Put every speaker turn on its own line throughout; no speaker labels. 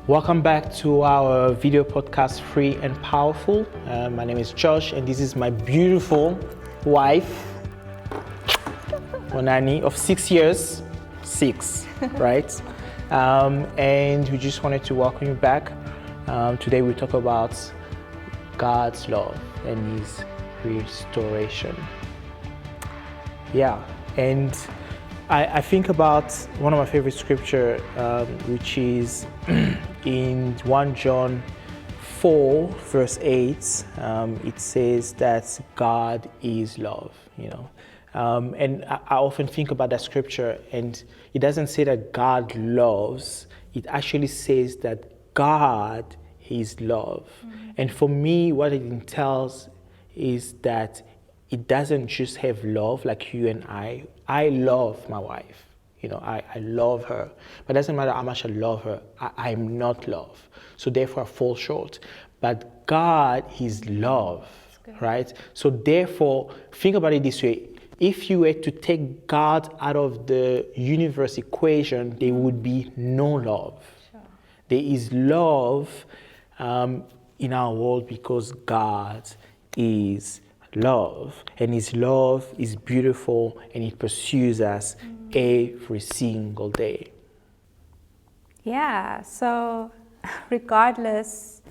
Welcome back to our video podcast, Free and Powerful. My name is Josh, and this is my beautiful wife, Onani, of 6 years. 6, right? And we just wanted to welcome you back. Today we talk about God's love and His restoration. Yeah, and I think about one of my favorite scripture, which is in 1 John 4, verse 8. It says that God is love, and I often think about that scripture, and it doesn't say that God loves. It actually says that God is love. And for me, what it entails is that it doesn't just have love like you and I. I love my wife. I love her. But it doesn't matter how much I love her, I'm not love. So therefore I fall short. But God is love, right? So therefore, think about it this way. If you were to take God out of the universe equation, there would be no love. Sure. There is love in our world because God is love, and His love is beautiful, and it pursues us every single day.
Yeah, so regardless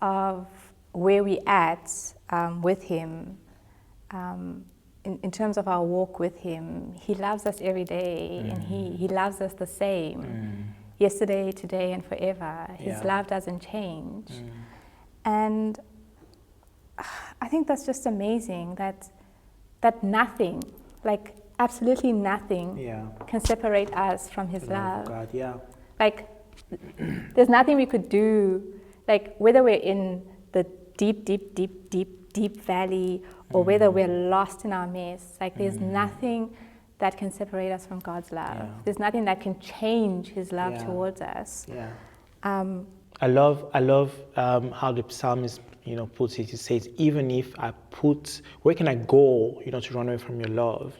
of where we're at with Him, in terms of our walk with Him, He loves us every day, and He loves us the same, yesterday, today, and forever. His love doesn't change. And I think that's just amazing that nothing, like absolutely nothing, can separate us from His love.
God, yeah.
Like, there's nothing we could do, like whether we're in the deep valley or whether we're lost in our mess, like there's nothing that can separate us from God's love. Yeah. There's nothing that can change His love towards us.
Yeah. I love how the psalmist puts it. He says, even if I where can I go, to run away from your love?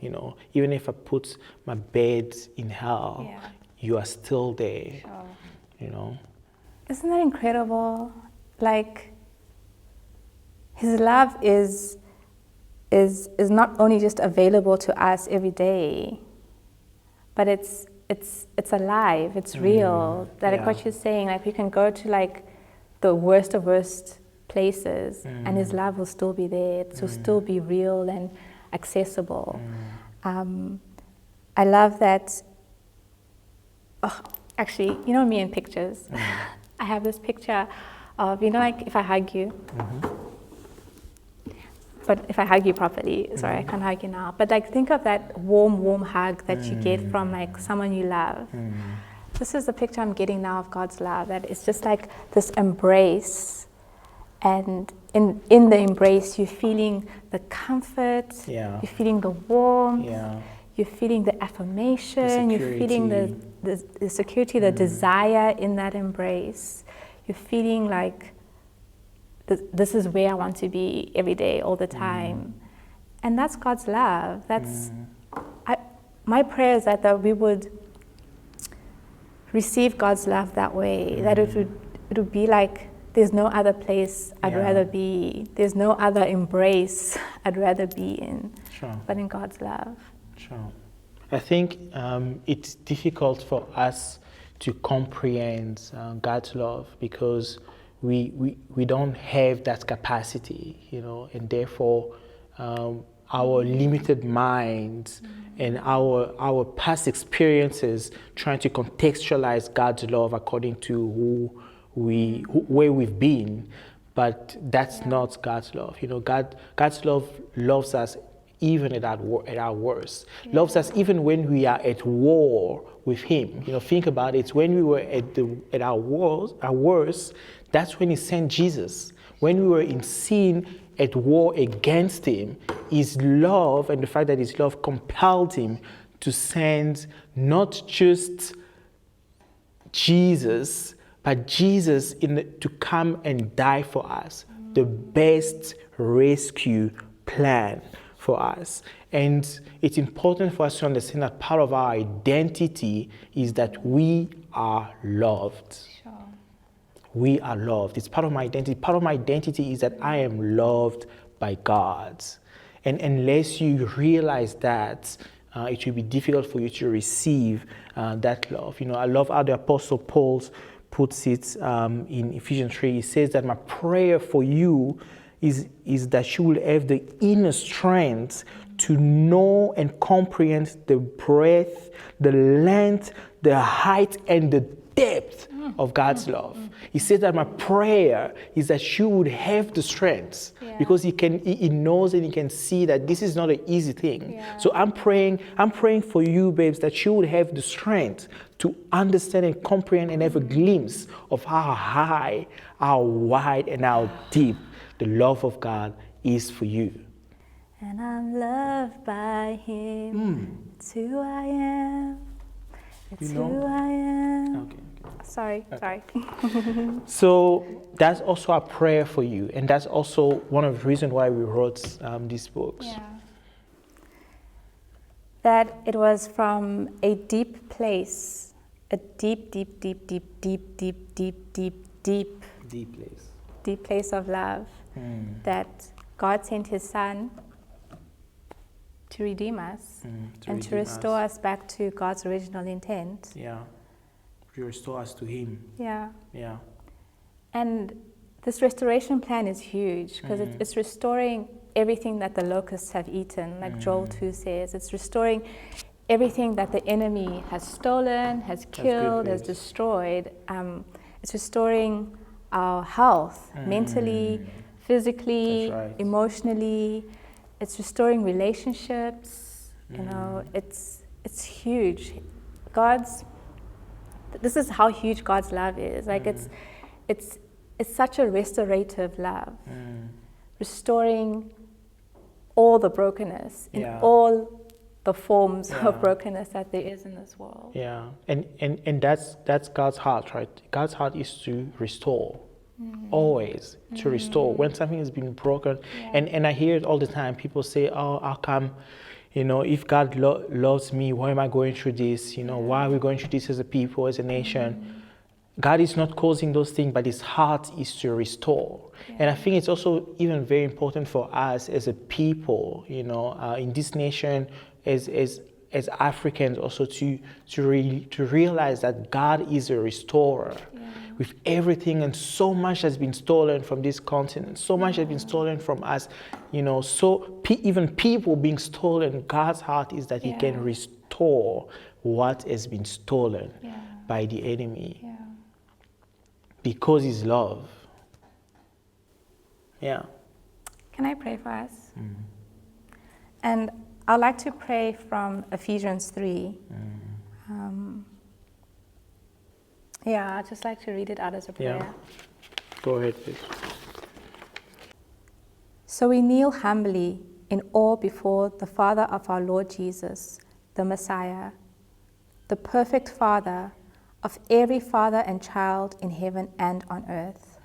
Even if I put my bed in hell, you are still there. Sure.
Isn't that incredible? Like, His love is not only just available to us every day, but it's alive, it's real. Like what you're saying, like we can go to like the worst of worst places and His love will still be there. It will still be real and accessible. I love that. Actually, me in pictures. I have this picture of, like if I hug you, but if I hug you properly, sorry, I can't hug you now, but like think of that warm hug that you get from like someone you love. This is the picture I'm getting now of God's love, that it's just like this embrace, and in the embrace you're feeling the comfort, you're feeling the warmth, you're feeling the affirmation, you're feeling the security, the desire in that embrace. You're feeling like this is where I want to be every day, all the time. And that's God's love. That's my prayer is that we would receive God's love that way, that it would be like there's no other place I'd rather be, there's no other embrace I'd rather be in, but in God's love.
Sure. I think it's difficult for us to comprehend God's love because we don't have that capacity, and therefore our limited minds and our past experiences trying to contextualize God's love according to where we've been, but that's not God's love. God's love loves us even at our worst. Loves us even when we are at war with Him. Think about it. When we were at our worst, that's when He sent Jesus. When we were in sin, at war against Him, His love and the fact that His love compelled Him to send not just Jesus, but Jesus to come and die for us. The best rescue plan for us. And it's important for us to understand that part of our identity is that we are loved.
Sure.
we are loved. It's part of my identity. Part of my identity is that I am loved by God. And unless you realize that, it will be difficult for you to receive that love. You know, I love how the Apostle Paul puts it in Ephesians 3. He says that my prayer for you is that you will have the inner strength to know and comprehend the breadth, the length, the height, and the depth of God's love. He said that my prayer is that you would have the strength, because he knows and he can see that this is not an easy thing.
Yeah.
So I'm praying for you, babes, that you would have the strength to understand and comprehend and have a glimpse of how high, how wide, and how deep the love of God is for you.
And I'm loved by him. It's who I am. It's who I am.
Okay.
Sorry.
So that's also a prayer for you, and that's also one of the reasons why we wrote these books.
Yeah. That it was from a deep place, a deep place of love, that God sent his son to redeem us and to restore us back to God's original intent.
Yeah. To restore us to him.
Yeah.
Yeah.
And this restoration plan is huge, because it's restoring everything that the locusts have eaten, like Joel 2 says. It's restoring everything that the enemy has stolen, has killed, has destroyed. It's restoring our health, mentally, physically, emotionally. It's restoring relationships. You know, it's huge. This is how huge God's love is. Like it's such a restorative love, restoring all the brokenness in all the forms of brokenness that there is in this world.
Yeah, and that's God's heart, right? God's heart is to restore, always to restore when something has been broken. And I hear it all the time. People say, "Oh, how come? You know, if God loves me, why am I going through this? You know, why are we going through this as a people, as a nation?" God is not causing those things, but his heart is to restore. And I think it's also even very important for us as a people, you know, in this nation, as Africans, also to realize that God is a restorer. With everything, and so much has been stolen from this continent, so much has been stolen from us, you know, even people being stolen. God's heart is that he can restore what has been stolen by the enemy, because his love. Yeah. Can
I pray for us? And I'd like to pray from Ephesians 3. I'd just like to read it out as a prayer.
Go ahead, please.
So we kneel humbly in awe before the Father of our Lord Jesus, the Messiah, the perfect Father of every father and child in heaven and on earth.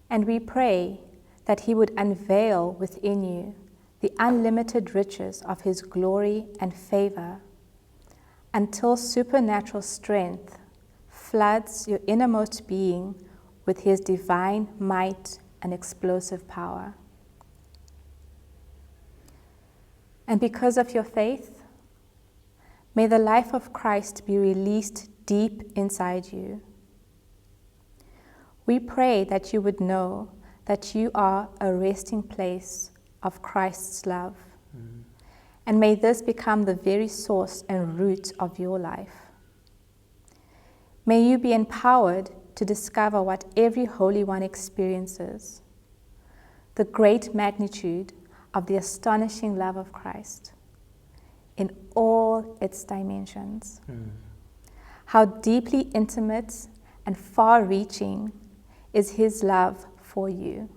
And we pray that he would unveil within you the unlimited riches of his glory and favor, until supernatural strength floods your innermost being with his divine might and explosive power. And because of your faith, may the life of Christ be released deep inside you. We pray that you would know that you are a resting place of Christ's love. And may this become the very source and root of your life. May you be empowered to discover what every Holy One experiences, the great magnitude of the astonishing love of Christ in all its dimensions. How deeply intimate and far-reaching is his love for you.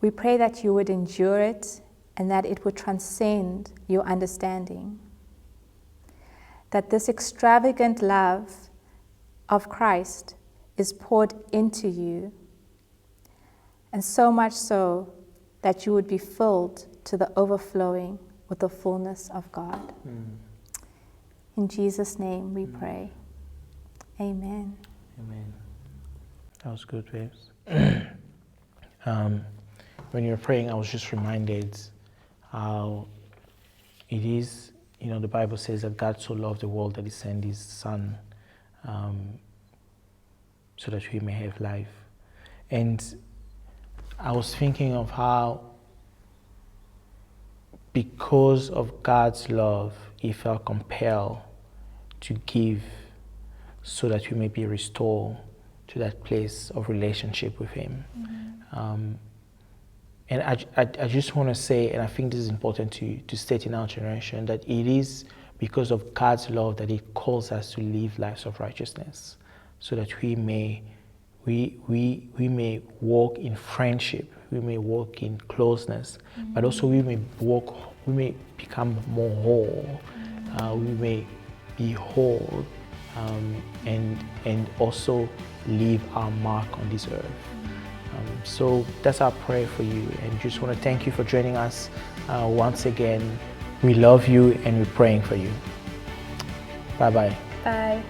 We pray that you would endure it and that it would transcend your understanding. That this extravagant love of Christ is poured into you, and so much so that you would be filled to the overflowing with the fullness of God. In Jesus' name we pray. Amen.
Amen. That was good, babes. When you were praying, I was just reminded how it is, the Bible says that God so loved the world that he sent his son so that we may have life. And I was thinking of how, because of God's love, he felt compelled to give so that we may be restored to that place of relationship with him. Mm-hmm. And I just want to say, and I think this is important to state in our generation, that it is because of God's love that he calls us to live lives of righteousness, so that we may walk in friendship, we may walk in closeness, mm-hmm. but also we may become more whole, we may be whole, and also leave our mark on this earth. So that's our prayer for you, and just want to thank you for joining us once again. We love you and we're praying for you. Bye-bye.
Bye.